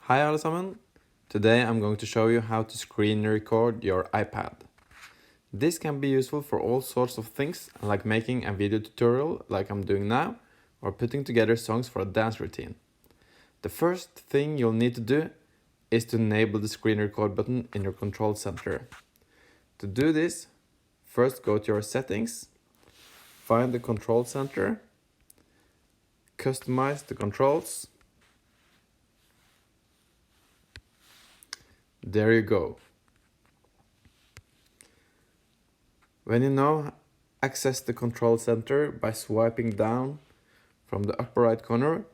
Hi allesammans! Today I'm going to show you how to screen record your iPad. This can be useful for all sorts of things, like making a video tutorial like I'm doing now, or putting together songs for a dance routine. The first thing you'll need to do is to enable the screen record button in your control center. To do this, first go to your settings, find the control center, customize the controls. There you go. When you now access the control center by swiping down from the upper right corner,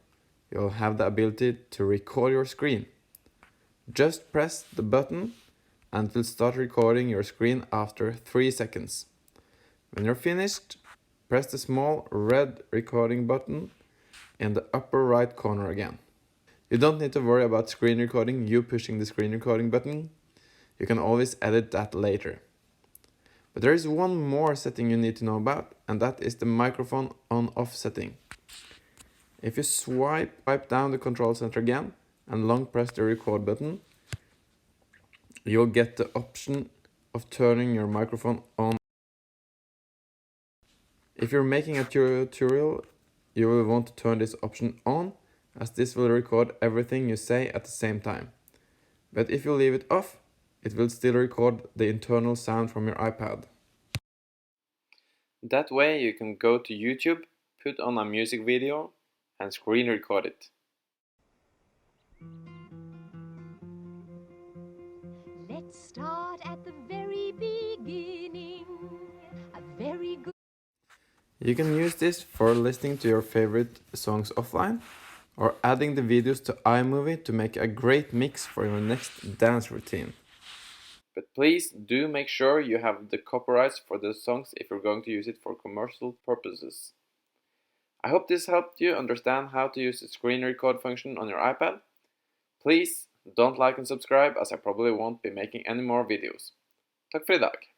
you'll have the ability to record your screen. Just press the button and it will start recording your screen after 3 seconds. When you're finished, press the small red recording button in the upper right corner again. You don't need to worry about screen recording you pushing the screen recording button. You can always edit that later. But there is one more setting you need to know about, and that is the microphone on-off setting. If you swipe down the control center again and long press the record button, you'll get the option of turning your microphone on. If you're making a tutorial, you will want to turn this option on, as this will record everything you say at the same time. But if you leave it off, it will still record the internal sound from your iPad. That way you can go to YouTube, put on a music video, and screen record it. Let's start at the very beginning. A very good. You can use this for listening to your favorite songs offline, or adding the videos to iMovie to make a great mix for your next dance routine. But please do make sure you have the copyrights for the songs if you're going to use it for commercial purposes. I hope this helped you understand how to use the screen record function on your iPad. Please don't like and subscribe, as I probably won't be making any more videos. Takk for i dag!